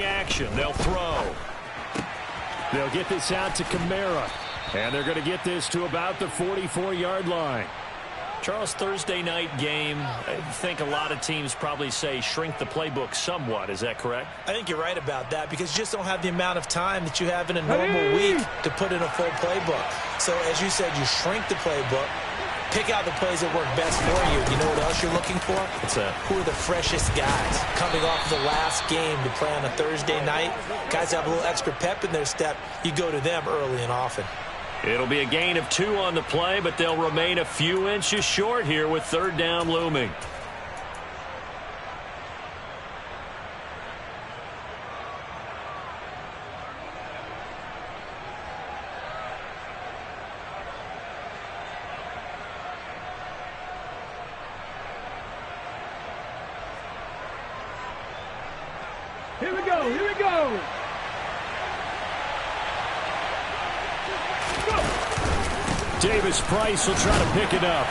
Action. They'll throw. They'll get this out to Kamara. And they're going to get this to about the 44-yard line. Charles, Thursday night game, I think a lot of teams probably say shrink the playbook somewhat. Is that correct? I think you're right about that because you just don't have the amount of time that you have in a normal week to put in a full playbook. So, as you said, you shrink the playbook, pick out the plays that work best for you. You know what else you're looking for? What's that? Who are the freshest guys coming off the last game to play on a Thursday night? Guys have a little extra pep in their step. You go to them early and often. It'll be a gain of 2 on the play, but they'll remain a few inches short here with third down looming. Here we go, here we go. Davis Price will try to pick it up.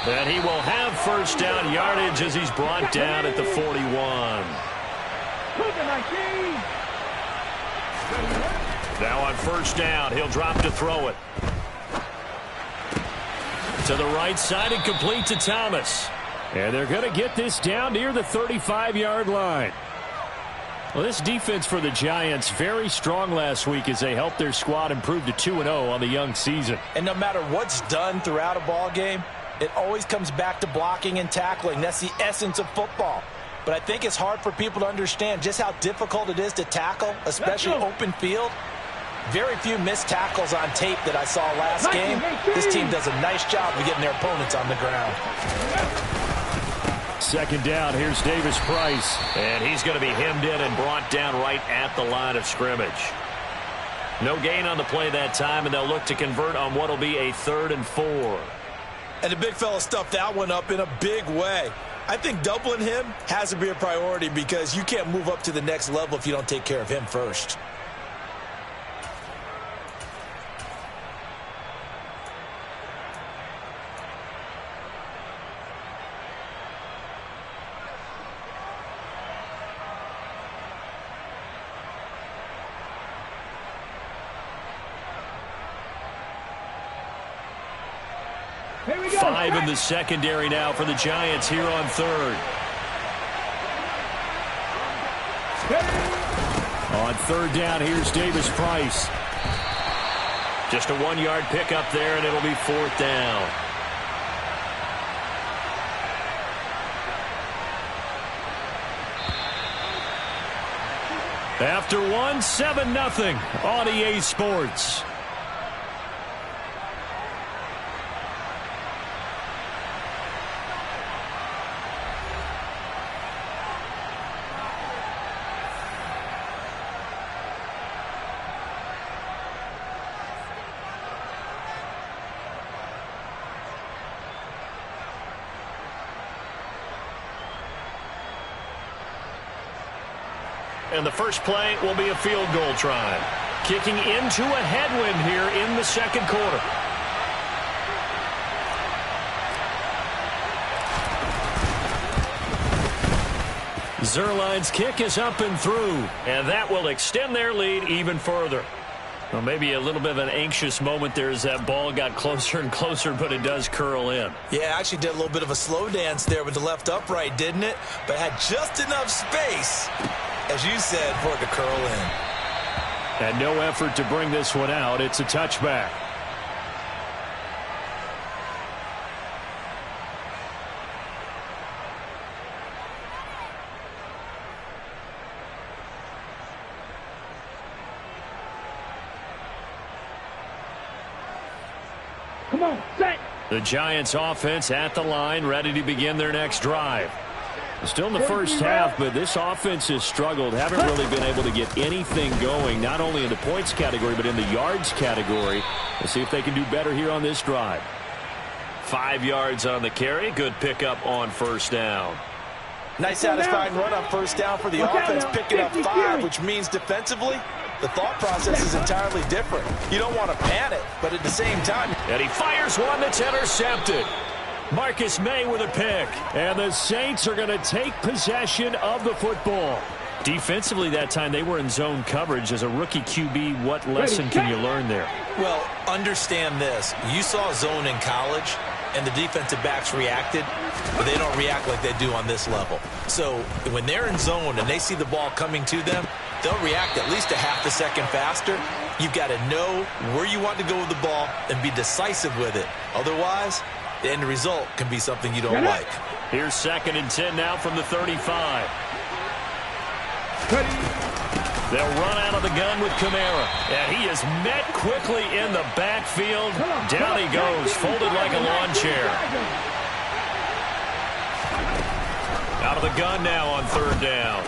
And he will have first down yardage as he's brought down at the 41. Now on first down, he'll drop to throw it. To the right side and complete to Thomas. And they're going to get this down near the 35-yard line. Well, this defense for the Giants very strong last week as they helped their squad improve to 2-0 on the young season. And no matter what's done throughout a ball game, it always comes back to blocking and tackling. That's the essence of football. But I think it's hard for people to understand just how difficult it is to tackle, especially open field. Very few missed tackles on tape that I saw last game. This team does a nice job of getting their opponents on the ground. Second down, here's Davis Price. And he's going to be hemmed in and brought down right at the line of scrimmage. No gain on the play that time, and they'll look to convert on what will be a 3rd and 4. And the big fella stuffed that one up in a big way. I think doubling him has to be a priority because you can't move up to the next level if you don't take care of him first. Five in the secondary now for the Giants here on third. On third down, here's Davis Price. Just a 1-yard pickup there, and it'll be 4th down. After one, 7-0 on EA Sports. And the first play will be a field goal try. Kicking into a headwind here in the second quarter. Zerline's kick is up and through, and that will extend their lead even further. Well, maybe a little bit of an anxious moment there as that ball got closer and closer, but it does curl in. Yeah, actually did a little bit of a slow dance there with the left upright, didn't it? But had just enough space, as you said, for it to curl in. And no effort to bring this one out. It's a touchback. Come on, set. The Giants offense at the line, ready to begin their next drive. Still in the first half, but this offense has struggled. Haven't really been able to get anything going, not only in the points category, but in the yards category. We'll see if they can do better here on this drive. 5 yards on the carry. Good pickup on first down. Nice satisfying run on first down for the offense, picking up 5, which means defensively, the thought process is entirely different. You don't want to panic, but at the same time. And he fires one that's intercepted. Marcus May with a pick. And the Saints are going to take possession of the football. Defensively that time, they were in zone coverage. As a rookie QB, what lesson can you learn there? Well, understand this. You saw zone in college, and the defensive backs reacted, but they don't react like they do on this level. So when they're in zone and they see the ball coming to them, they'll react at least a half a second faster. You've got to know where you want to go with the ball and be decisive with it. Otherwise, the end result can be something you don't like. Here's 2nd and 10 now from the 35. They'll run out of the gun with Kamara. And he is met quickly in the backfield. Down he goes, folded like a lawn chair. Out of the gun now on 3rd down.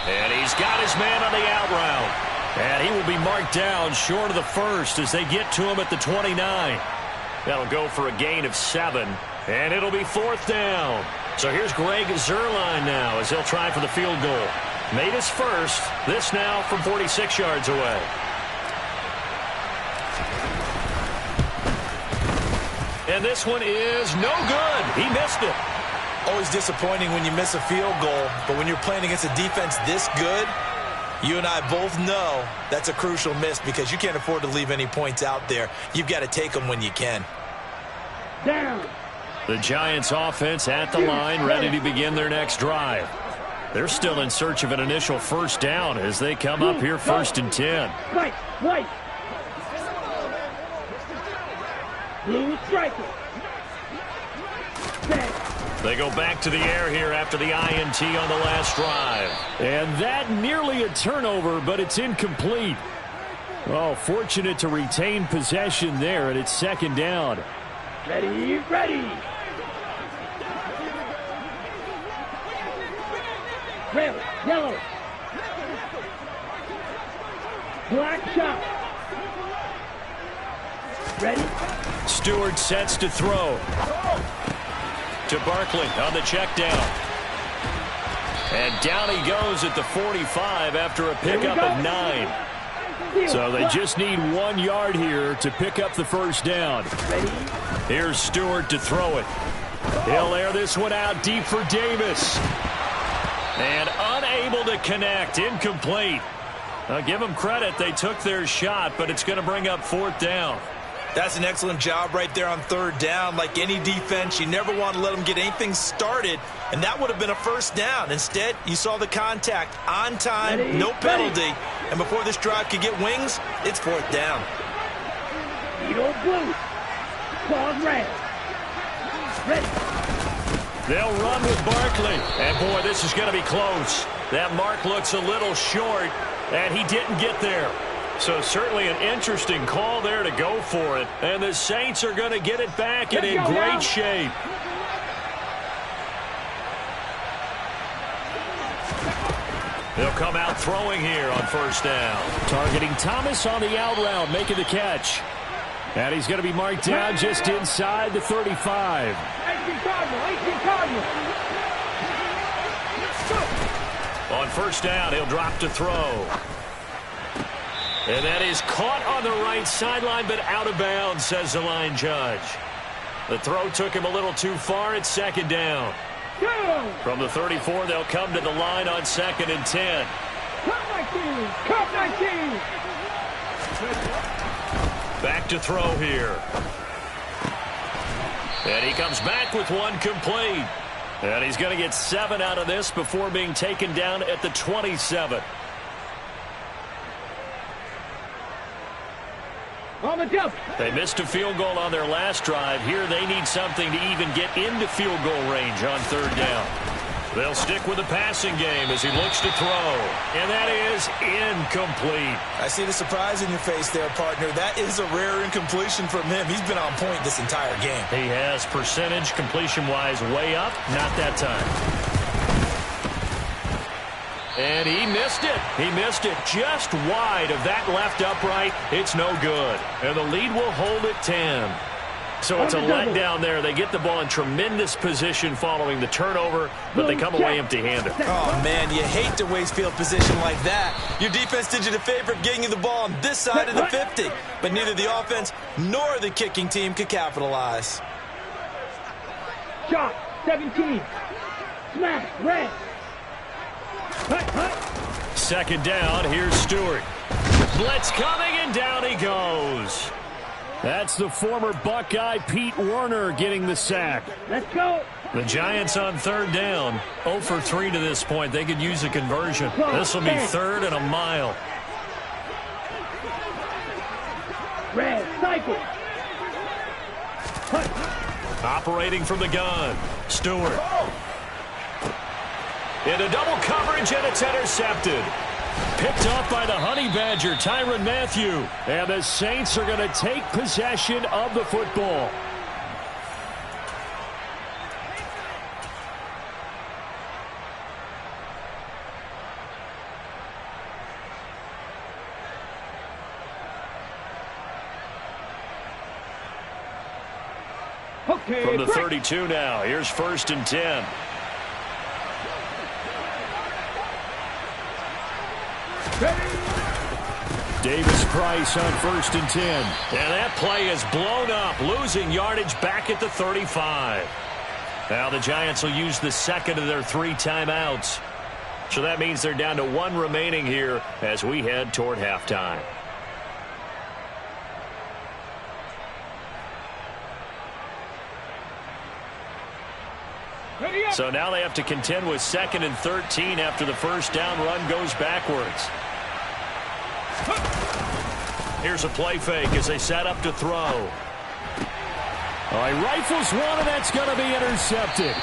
And he's got his man on the out route. And he will be marked down short of the first as they get to him at the 29. That'll go for a gain of 7. And it'll be 4th down. So here's Greg Zuerlein now as he'll try for the field goal. Made his first. This now from 46 yards away. And this one is no good. He missed it. Always disappointing when you miss a field goal, but when you're playing against a defense this good, you and I both know that's a crucial miss because you can't afford to leave any points out there. You've got to take them when you can. Down. The Giants offense at the line, ready to begin their next drive. They're still in search of an initial first down as they come up here 1st and 10. White. Blue striker. They go back to the air here after the INT on the last drive. And that nearly a turnover, but it's incomplete. Oh, fortunate to retain possession there, and it's 2nd down. Ready. Red, yellow. Black shot. Ready. Stewart sets to throw. To Barkley on the check down. And down he goes at the 45 after a pickup of 9. So they just need 1 yard here to pick up the first down. Here's Stewart to throw it. He'll air this one out deep for Davis. And unable to connect. Incomplete. I'll give them credit. They took their shot, but it's going to bring up 4th down. That's an excellent job right there on 3rd down. Like any defense, you never want to let them get anything started, and that would have been a first down. Instead, you saw the contact on time, no penalty, and before this drive could get wings, it's 4th down. Edo blue. Claws red. Ready. They'll run with Barkley. And, boy, this is going to be close. That mark looks a little short, and he didn't get there. So certainly an interesting call there to go for it. And the Saints are going to get it back and in great shape. They'll come out throwing here on 1st down. Targeting Thomas on the out route, making the catch. And he's going to be marked down just inside the 35. On 1st down, he'll drop to throw. And that is caught on the right sideline, but out of bounds, says the line judge. The throw took him a little too far. It's 2nd down. From the 34, they'll come to the line on 2nd and 10. Cup 19. Back to throw here. And he comes back with one complete. And he's going to get 7 out of this before being taken down at the 27. On the jump. They missed a field goal on their last drive. Here they need something to even get into field goal range on 3rd down. They'll stick with the passing game as he looks to throw. And that is incomplete. I see the surprise in your face there, partner. That is a rare incompletion from him. He's been on point this entire game. He has percentage completion-wise way up. Not that time. And he missed it. He missed it just wide of that left upright. It's no good. And the lead will hold at 10. So it's a letdown there. They get the ball in tremendous position following the turnover, but they come away empty-handed. Oh, man, you hate to waste field position like that. Your defense did you the favor of getting you the ball on this side of the 50, but neither the offense nor the kicking team could capitalize. Shot, 17. Smash, red. Second down, here's Stewart. Blitz coming, and down he goes. That's the former Buckeye Pete Werner getting the sack. Let's go. The Giants on third down. 0 for 3 to this point. They could use a conversion. This will be third and a mile. Red, cycle. Operating from the gun. Stewart. Into double coverage, and it's intercepted. Picked off by the Honey Badger, Tyrann Mathieu. And the Saints are going to take possession of the football. Okay, From the 32 now, here's 1st and 10. Davis Price on 1st and 10. And that play is blown up, losing yardage back at the 35. Now the Giants will use the second of their 3 timeouts. So that means they're down to 1 remaining here as we head toward halftime. So now they have to contend with 2nd and 13 after the first down run goes backwards. Here's a play fake as they set up to throw. All right, rifles one, and that's going to be intercepted.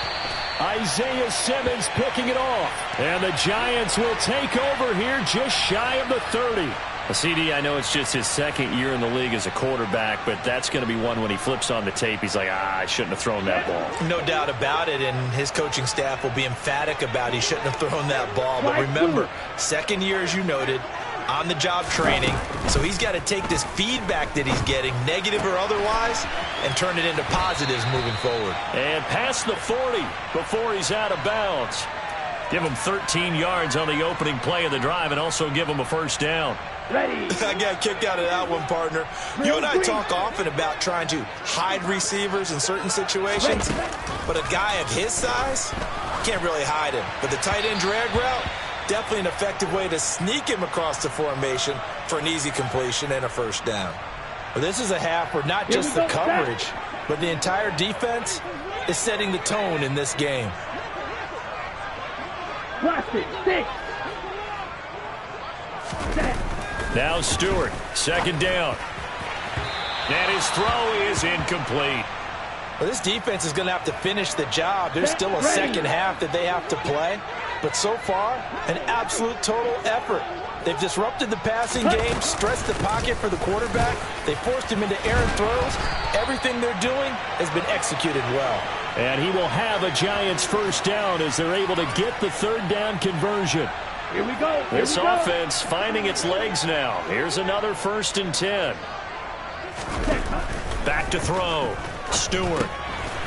Isaiah Simmons picking it off. And the Giants will take over here just shy of the 30. CD, I know it's just his 2nd year in the league as a quarterback, but that's going to be one when he flips on the tape, he's like, I shouldn't have thrown that ball. No doubt about it, and his coaching staff will be emphatic about he shouldn't have thrown that ball. But remember, 2nd year, as you noted, on-the-job training, so he's got to take this feedback that he's getting, negative or otherwise, and turn it into positives moving forward. And past the 40 before he's out of bounds. Give him 13 yards on the opening play of the drive and also give him a first down. Ready. I got kicked out of that one, partner. You and I talk often about trying to hide receivers in certain situations, but a guy of his size, can't really hide him. But the tight end drag route, definitely an effective way to sneak him across the formation for an easy completion and a first down. Well, this is a half where not just the coverage, but the entire defense is setting the tone in this game. Plastic, 6. Now Stewart, 2nd down. And his throw is incomplete. Well, this defense is going to have to finish the job. There's still a second half that they have to play. But so far, an absolute total effort. They've disrupted the passing game, stressed the pocket for the quarterback. They forced him into errant throws. Everything they're doing has been executed well. And he will have a Giants first down as they're able to get the 3rd down conversion. Here we go. This offense finding its legs now. Here's another 1st and 10. Back to throw. Stewart.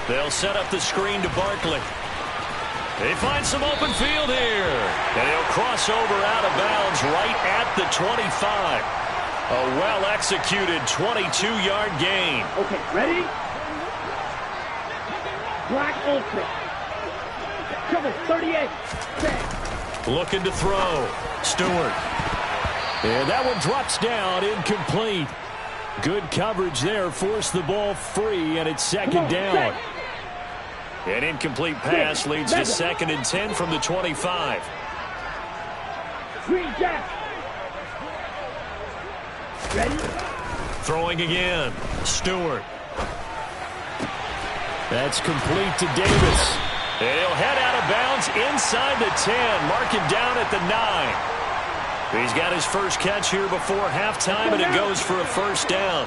They'll set up the screen to Barkley. They find some open field here. And he'll cross over out of bounds right at the 25. A well-executed 22-yard gain. Okay, ready? Black ultimate. Trouble, 38. Set. Looking to throw. Stewart. And that one drops down, incomplete. Good coverage there, forced the ball free, and it's 2nd down. An incomplete pass leads to 2nd and 10 from the 25. Green jack. Ready? Throwing again. Stewart. That's complete to Davis. And he'll head out of bounds inside the 10. Mark him down at the 9. He's got his first catch here before halftime, and it goes for a first down.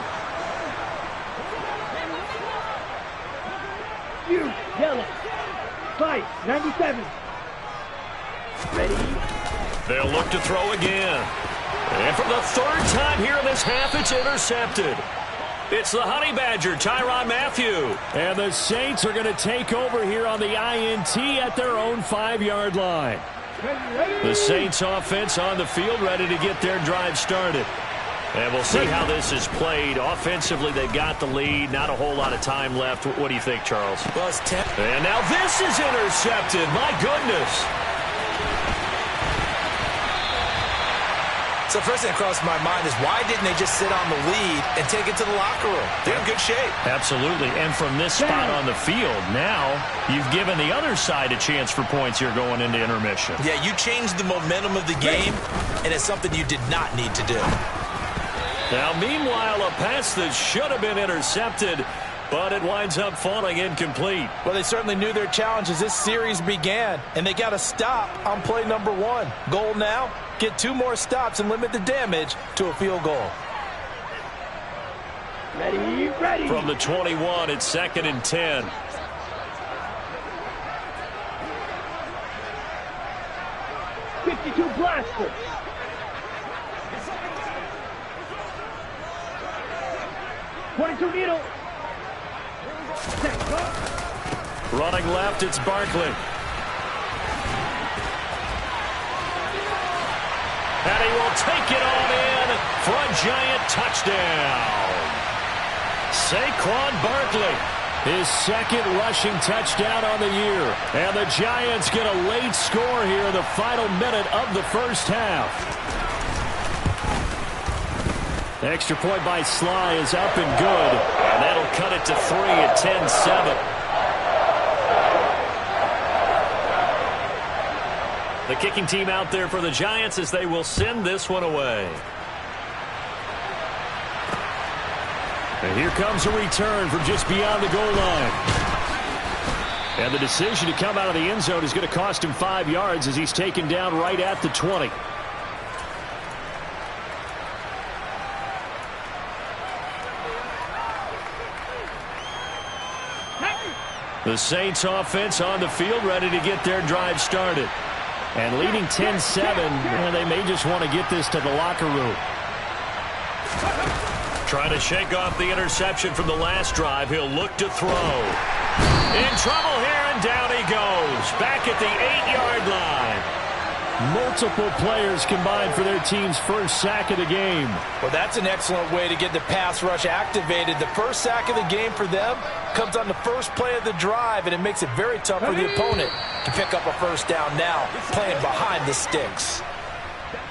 You, yellow. Fight, 97. Ready? They'll look to throw again. And for the 3rd time here in this half, it's intercepted. It's the Honey Badger, Tyrann Mathieu. And the Saints are going to take over here on the INT at their own 5-yard line. The Saints offense on the field, ready to get their drive started. And we'll see how this is played. Offensively, they've got the lead. Not a whole lot of time left. What do you think, Charles? Well, it's 10. And now this is intercepted. My goodness. So first thing that crossed my mind is why didn't they just sit on the lead and take it to the locker room? They're in good shape. Absolutely. And from this spot on the field, now you've given the other side a chance for points here going into intermission. Yeah, you changed the momentum of the game, and it's something you did not need to do. Now, meanwhile, a pass that should have been intercepted, but it winds up falling incomplete. Well, they certainly knew their challenge as this series began, and they got to stop on play number 1. Goal now, get 2 more stops and limit the damage to a field goal. Ready, ready. From the 21, it's 2nd and 10. .52 blaster. .22 needle. Running left, it's Barkley. And he will take it on in for a Giant touchdown. Saquon Barkley, his 2nd rushing touchdown on the year. And the Giants get a late score here in the final minute of the first half. Extra point by Sly is up and good. And that'll cut it to 3 at 10-7. The kicking team out there for the Giants as they will send this one away. And here comes a return from just beyond the goal line. And the decision to come out of the end zone is going to cost him 5 yards as he's taken down right at the 20. The Saints offense on the field ready to get their drive started. And leading 10-7, and they may just want to get this to the locker room. Trying to shake off the interception from the last drive. He'll look to throw. In trouble here, and down he goes. Back at the 8-yard line. Multiple players combined for their team's first sack of the game. Well, that's an excellent way to get the pass rush activated. The first sack of the game for them comes on the first play of the drive, and it makes it very tough for the opponent to pick up a first down now, playing behind the sticks.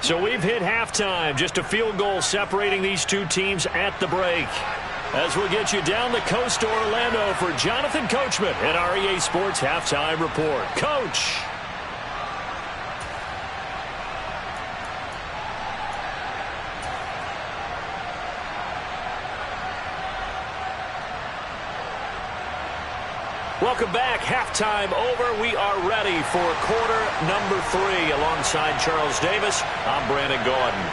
So we've hit halftime. Just a field goal separating these two teams at the break. As we'll get you down the coast to Orlando for Jonathan Coachman at our EA Sports Halftime Report. Coach. Welcome back. Halftime over. We are ready for quarter number 3. Alongside Charles Davis, I'm Brandon Gaudin.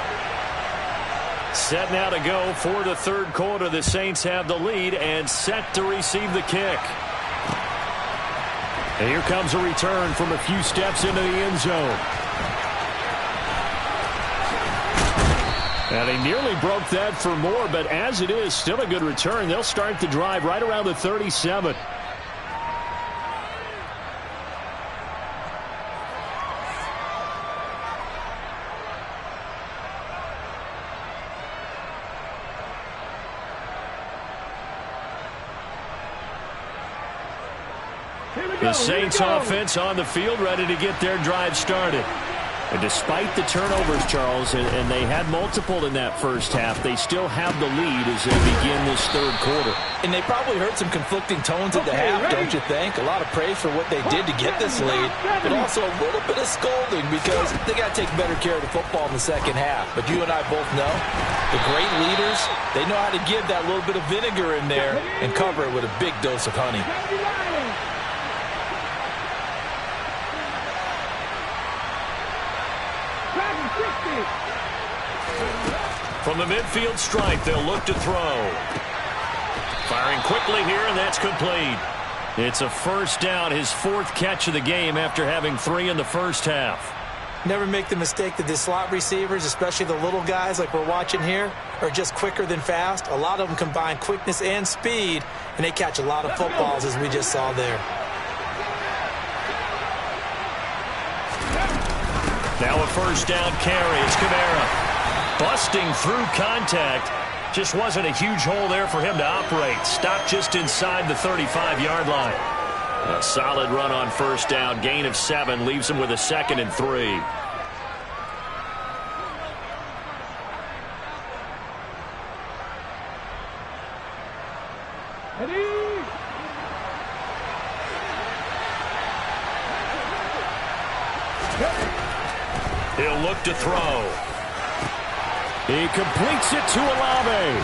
Set now to go for the third quarter. The Saints have the lead and set to receive the kick. And here comes a return from a few steps into the end zone. And he nearly broke that for more, but as it is, still a good return. They'll start the drive right around the 37. The Saints offense on the field ready to get their drive started. And despite the turnovers, Charles, and they had multiple in that first half, they still have the lead as they begin this third quarter. And they probably heard some conflicting tones at the half, don't you think? A lot of praise for what they did to get this lead, but also a little bit of scolding because they got to take better care of the football in the second half. But you and I both know the great leaders, they know how to give that little bit of vinegar in there and cover it with a big dose of honey. From the midfield stripe, they'll look to throw. Firing quickly here, and that's complete. It's a first down, his 4th catch of the game after having 3 in the first half. Never make the mistake that the slot receivers, especially the little guys like we're watching here, are just quicker than fast. A lot of them combine quickness and speed, and they catch a lot of footballs, as we just saw there. Now a first down carry. It's Kamara. Busting through contact. Just wasn't a huge hole there for him to operate. Stopped just inside the 35-yard line. A solid run on first down. Gain of 7 leaves him with a 2nd and 3. He'll look to throw. He completes it to Olave.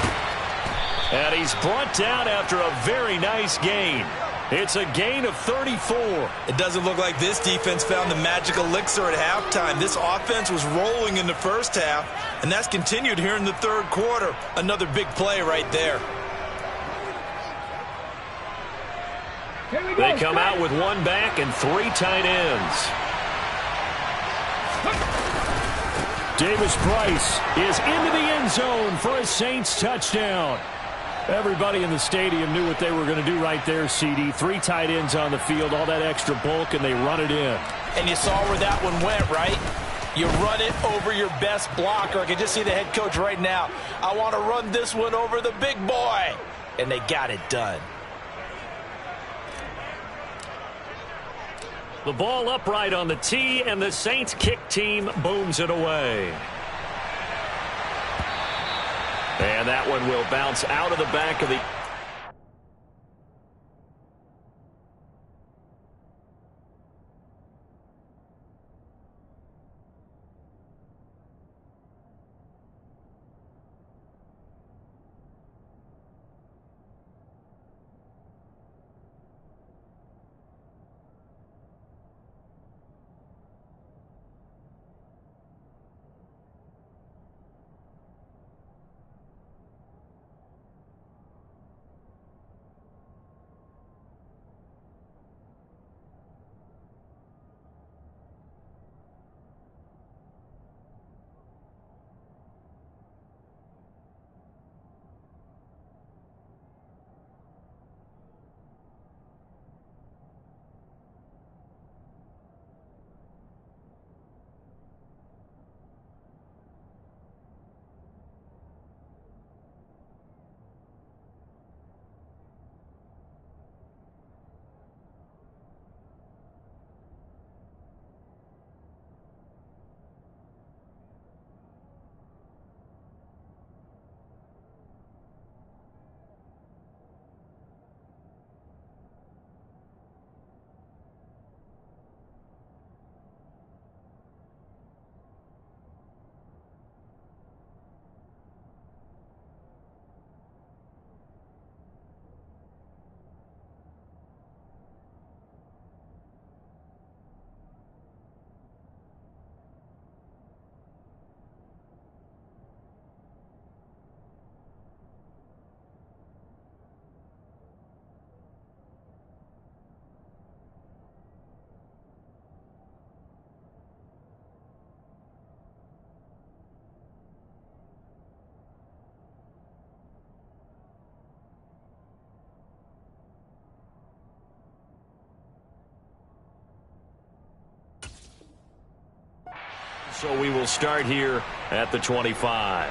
And he's brought down after a very nice gain. It's a gain of 34. It doesn't look like this defense found the magic elixir at halftime. This offense was rolling in the first half, and that's continued here in the third quarter. Another big play right there. They come out with one back and 3 tight ends. Davis Price is into the end zone for a Saints touchdown. Everybody in the stadium knew what they were going to do right there, CD. 3 tight ends on the field, all that extra bulk, and they run it in. And you saw where that one went, right? You run it over your best blocker. I can just see the head coach right now. I want to run this one over the big boy. And they got it done. The ball upright on the tee, and the Saints kick team booms it away. And that one will bounce out of the back of the... So we will start here at the 25.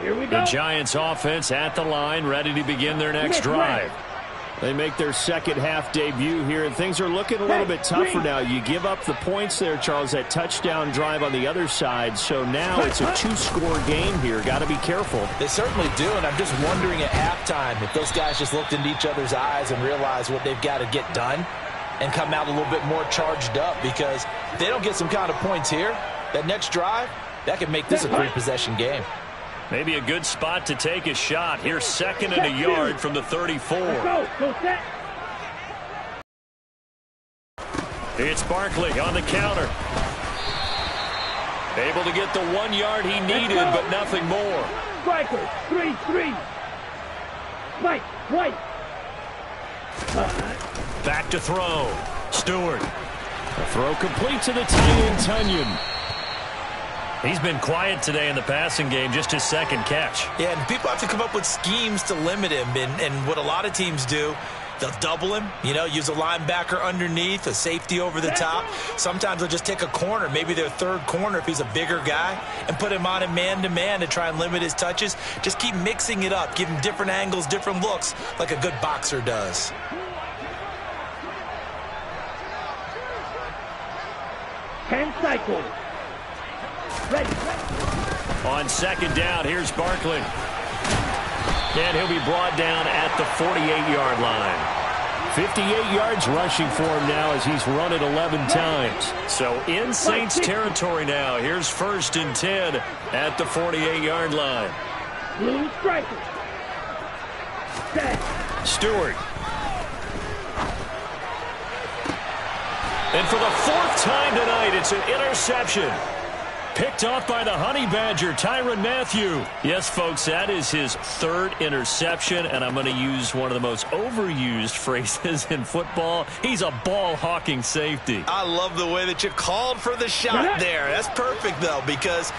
Here we go. The Giants offense at the line, ready to begin their next drive. They make their second half debut here, and things are looking a little bit tougher now. You give up the points there, Charles, that touchdown drive on the other side. So now it's a 2-score game here. Got to be careful. They certainly do, and I'm just wondering at halftime if those guys just looked into each other's eyes and realized what they've got to get done and come out a little bit more charged up, because if they don't get some kind of points here, that next drive, that could make this a 3-possession game. Maybe a good spot to take a shot. Here's 2nd and a yard from the 34. Go set. It's Barkley on the counter. Able to get the 1 yard he needed, but nothing more. Striker, 3-3. Mike, White. Back to throw. Stewart. The throw complete to the tight end, Tunyon. He's been quiet today in the passing game, just his second catch. Yeah, and people have to come up with schemes to limit him, and what a lot of teams do They'll double him, use a linebacker underneath, a safety over the top. Sometimes they'll just take a corner, maybe their third corner if he's a bigger guy, and put him on a man-to-man to try and limit his touches. Just keep mixing it up, give him different angles, different looks, like a good boxer does. Ten cycles. Ready. On second down, here's Barkley. And he'll be brought down at the 48-yard line. 58 yards rushing for him now as he's run it 11 times. So in Saints territory now. Here's 1st and 10 at the 48-yard line. Blue striker. Set. Stewart. And for the 4th time tonight, it's an interception. Picked off by the Honey Badger, Tyrann Mathieu. Yes, folks, that is his 3rd interception, and I'm going to use one of the most overused phrases in football. He's a ball-hawking safety. I love the way that you called for the shot there. That's perfect, though, because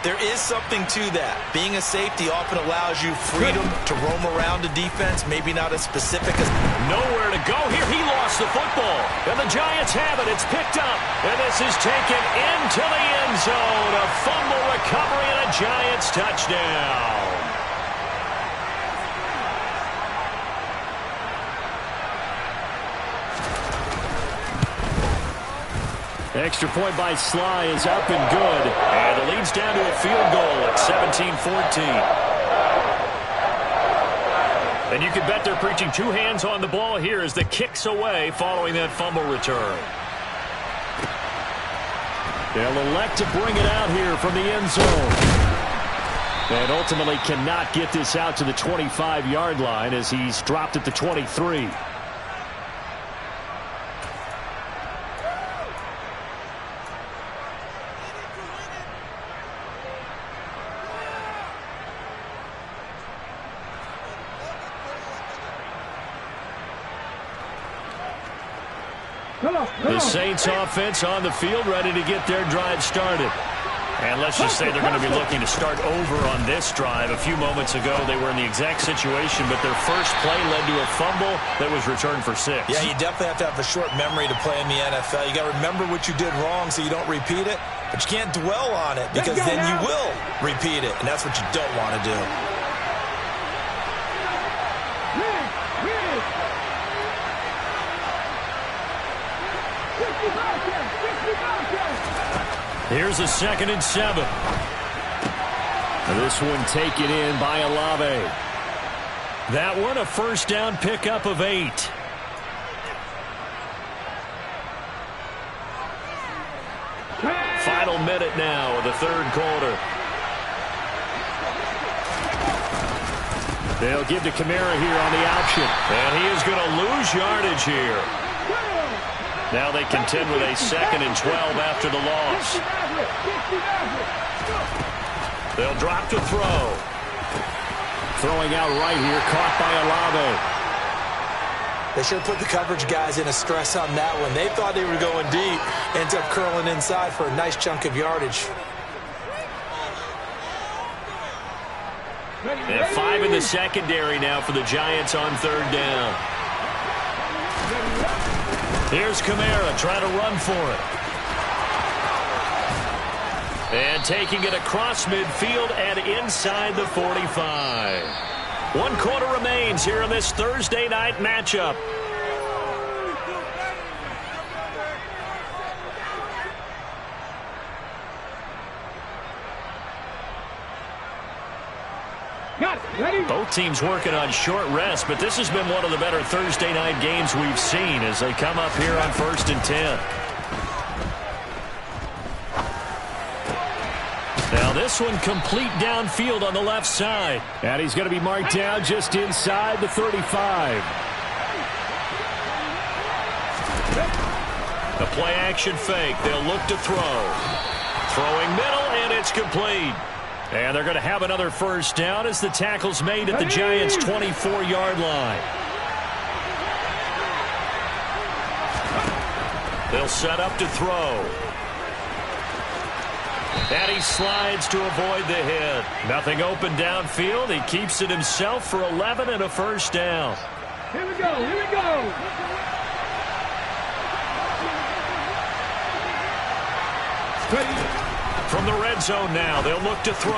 there is something to that. Being a safety often allows you freedom to roam around a defense, maybe not as specific as... Nowhere to go here. He lost the football. And the Giants have it. It's picked up. And this is taken into the end zone. A fumble recovery and a Giants touchdown. Extra point by Sly is up and good. And it leads down to a field goal at 17-14. And you can bet they're preaching 2 hands on the ball here as the kick's away following that fumble return. They'll elect to bring it out here from the end zone. And ultimately cannot get this out to the 25-yard line as he's dropped at the 23. The Saints offense on the field ready to get their drive started. And let's just say they're going to be looking to start over on this drive. A few moments ago, they were in the exact situation, but their first play led to a fumble that was returned for 6. Yeah, you definitely have to have a short memory to play in the NFL. You got to remember what you did wrong so you don't repeat it, but you can't dwell on it because then you will repeat it, and that's what you don't want to do. Here's a 2nd and 7. This one taken in by Olave. That one a first down pickup of 8. Final minute now of the 3rd quarter. They'll give to Kamara here on the option. And he is going to lose yardage here. Now they contend with a 2nd and 12 after the loss. They'll drop to throw. Throwing out right here, caught by Olave. They should have put the coverage guys in a stress on that one. They thought they were going deep. Ends up curling inside for a nice chunk of yardage. And 5 in the secondary now for the Giants on 3rd down. Here's Kamara trying to run for it. And taking it across midfield and inside the 45. 1 quarter remains here in this Thursday night matchup. Both teams working on short rest, but this has been one of the better Thursday night games we've seen as they come up here on 1st and 10. Now this one complete downfield on the left side. And he's going to be marked down just inside the 35. The play action fake. They'll look to throw. Throwing middle, and it's complete. And they're going to have another first down as the tackle's made at the Giants' 24-yard line. They'll set up to throw. And he slides to avoid the hit. Nothing open downfield. He keeps it himself for 11 and a first down. Here we go. Here we go. Ready. From the red zone now, they'll look to throw.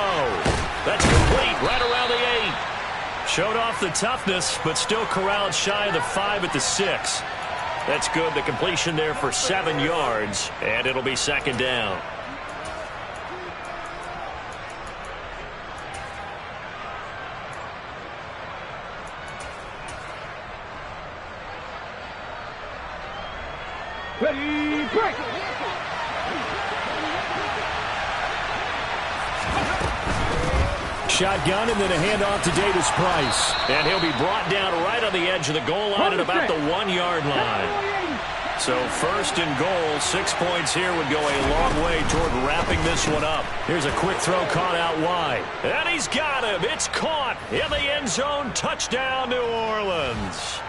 That's complete right around the 8. Showed off the toughness, but still corralled shy of the 5 at the 6. That's good. The completion there for 7 yards, and it'll be second down. Ready, break. Shotgun and then a handoff to Davis Price. And he'll be brought down right on the edge of the goal line at about the 1-yard line. So first and goal, 6 points here would go a long way toward wrapping this one up. Here's a quick throw caught out wide. And he's got him. It's caught in the end zone. Touchdown, New Orleans.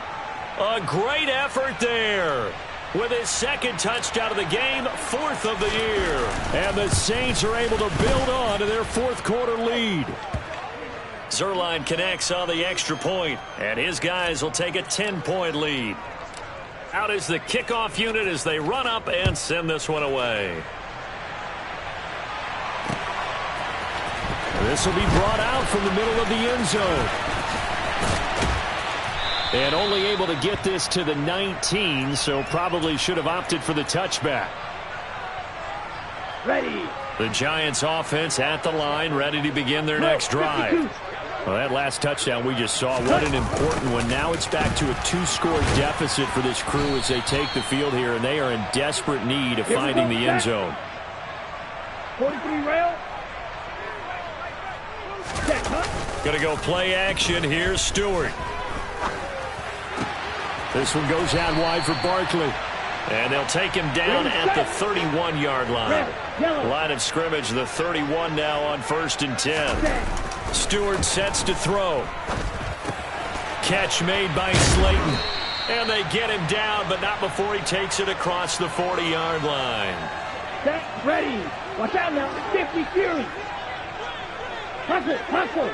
A great effort there. With his second touchdown of the game, 4th of the year. And the Saints are able to build on to their 4th quarter lead. Zerline connects on the extra point, and his guys will take a 10-point lead. Out is the kickoff unit as they run up and send this one away. This will be brought out from the middle of the end zone. And only able to get this to the 19, so probably should have opted for the touchback. Ready. The Giants offense at the line, ready to begin their next drive. Well, that last touchdown we just saw, what an important one. Now it's back to a 2-score deficit for this crew as they take the field here, and they are in desperate need of finding the end zone. 43 rail. Going to go play action. Here's Stewart. This one goes out wide for Barkley. And they'll take him down at the 31-yard line. Line of scrimmage, the 31 now on 1st and 10. Stewart sets to throw. Catch made by Slayton. And they get him down, but not before he takes it across the 40-yard line. Set, ready. Watch out now. 50 Fury. Hustle, hustle.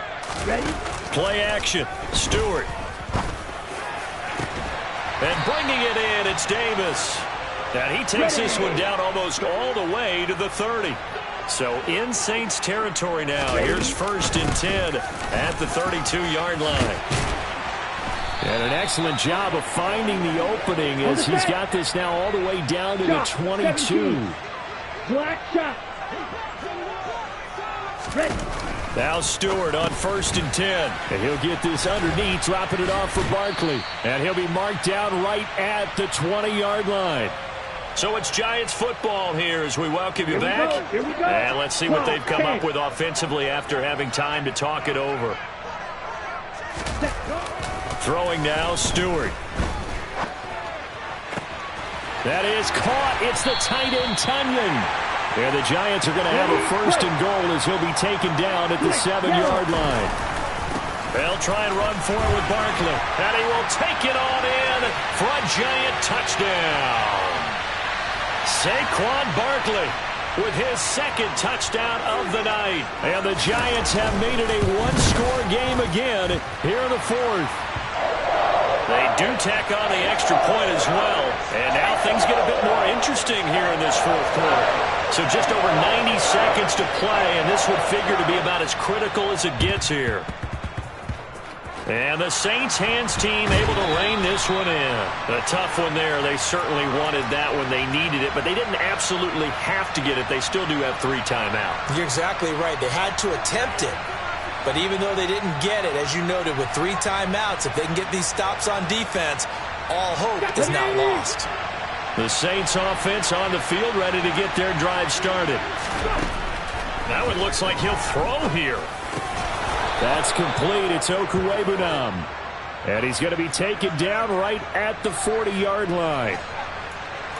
Ready. Play action. Stewart. And bringing it in, it's Davis. And he takes this one down almost all the way to the 30. So in Saints territory now. Here's 1st and 10 at the 32-yard line. And an excellent job of finding the opening as he's got this now all the way down to the 22. Black shot. Ready. Now Stewart on 1st and 10. And he'll get this underneath, dropping it off for Barkley. And he'll be marked down right at the 20-yard line. So it's Giants football here as we welcome you back. Here we go. And let's see what they've come up with offensively after having time to talk it over. Throwing now, Stewart. That is caught. It's the tight end, Tunyon. And the Giants are going to have a 1st and goal as he'll be taken down at the 7-yard line. They'll try and run for it with Barkley. And he will take it on in for a Giant touchdown. Saquon Barkley with his 2nd touchdown of the night. And the Giants have made it a 1-score game again here in the 4th. They do tack on the extra point as well. And now things get a bit more interesting here in this 4th quarter. So just over 90 seconds to play, and this would figure to be about as critical as it gets here. And the Saints hands team able to rein this one in. A tough one there. They certainly wanted that when they needed it, but they didn't absolutely have to get it. They still do have 3 timeouts. You're exactly right. They had to attempt it. But even though they didn't get it, as you noted, with 3 timeouts, if they can get these stops on defense, all hope is not lost. The Saints offense on the field, ready to get their drive started. Now it looks like he'll throw here. That's complete. It's Okuwebunam. And he's going to be taken down right at the 40-yard line.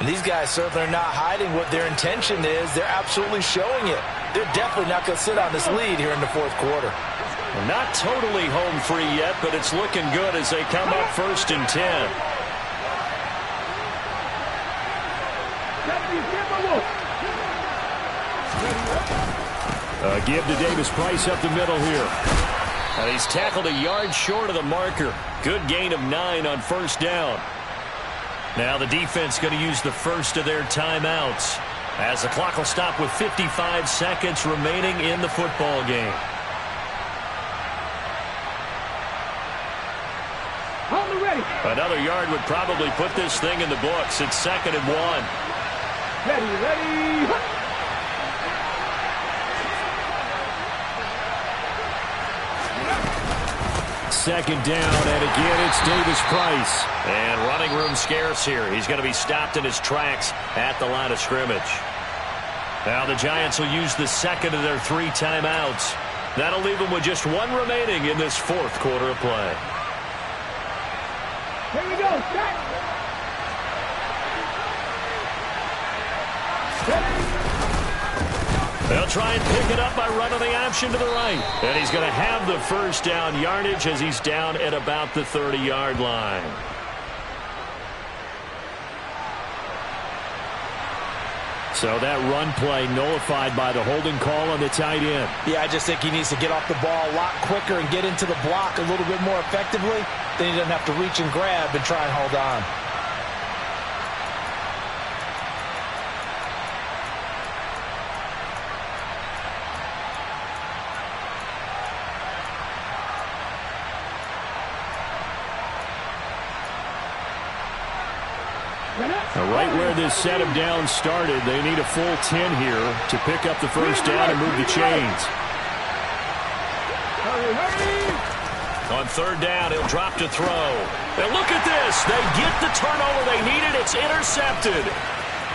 And these guys certainly are not hiding what their intention is. They're absolutely showing it. They're definitely not going to sit on this lead here in the 4th quarter. Well, not totally home free yet, but it's looking good as they come up 1st and 10. Give to Davis Price up the middle here. And he's tackled a yard short of the marker. Good gain of 9 on first down. Now the defense going to use the first of their timeouts as the clock will stop with 55 seconds remaining in the football game. Another yard would probably put this thing in the books. It's 2nd and 1. Ready. Second down, and again it's Davis Price. And running room scarce here. He's going to be stopped in his tracks at the line of scrimmage. Now the Giants will use the second of their 3 timeouts. That'll leave them with just 1 remaining in this 4th quarter of play. Here we go. Set. They'll try and pick it up by running the option to the right. And he's going to have the first down yardage as he's down at about the 30-yard line. So that run play nullified by the holding call on the tight end. Yeah, I just think he needs to get off the ball a lot quicker and get into the block a little bit more effectively. Then he doesn't have to reach and grab and try and hold on. Now, right where this set of downs started, they need a full 10 here to pick up the first down and move the chains. On 3rd down, he'll drop to throw. And look at this. They get the turnover they needed. It's intercepted.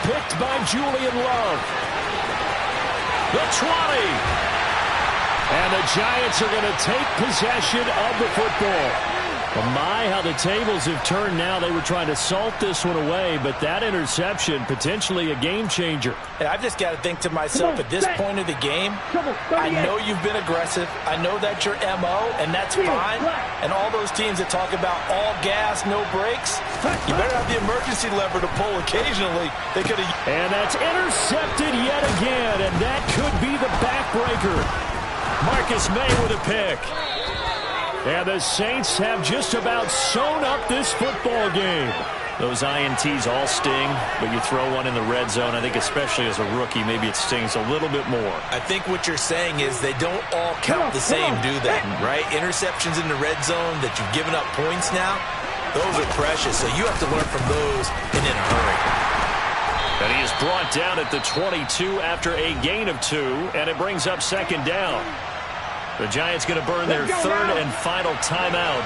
Picked by Julian Love. The 20. And the Giants are going to take possession of the football. Well, my, how the tables have turned now. They were trying to salt this one away, but that interception, potentially a game changer. And I've just got to think to myself, at this point of the game, I know you've been aggressive. I know that's your MO, and that's fine. And all those teams that talk about all gas, no brakes, you better have the emergency lever to pull occasionally. They could have. And that's intercepted yet again, and that could be the backbreaker. Marcus May with a pick. And the Saints have just about sewn up this football game. Those INTs all sting, but you throw one in the red zone. I think especially as a rookie, maybe it stings a little bit more. I think what you're saying is they don't all count the same, do they? Right? Interceptions in the red zone that you've given up points now, those are precious. So you have to learn from those and in a hurry. And he is brought down at the 22 after a gain of 2, and it brings up 2nd down. The Giants going to burn their 3rd and final timeout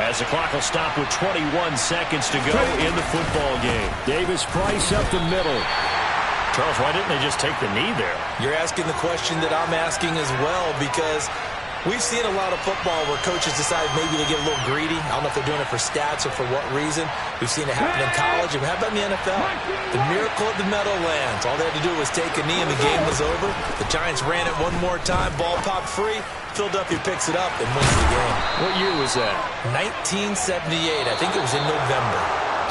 as the clock will stop with 21 seconds to go in the football game. Davis Price up the middle. Charles, why didn't they just take the knee there? You're asking the question that I'm asking as well, because we've seen a lot of football where coaches decide maybe to get a little greedy. I don't know if they're doing it for stats or for what reason. We've seen it happen in college. And how about in the NFL? The miracle of the Meadowlands. All they had to do was take a knee and the game was over. The Giants ran it one more time. Ball popped free. Philadelphia picks it up and wins the game. What year was that? 1978. I think it was in November.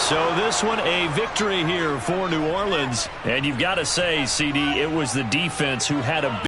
So this one a victory here for New Orleans. And you've got to say, CD, it was the defense who had a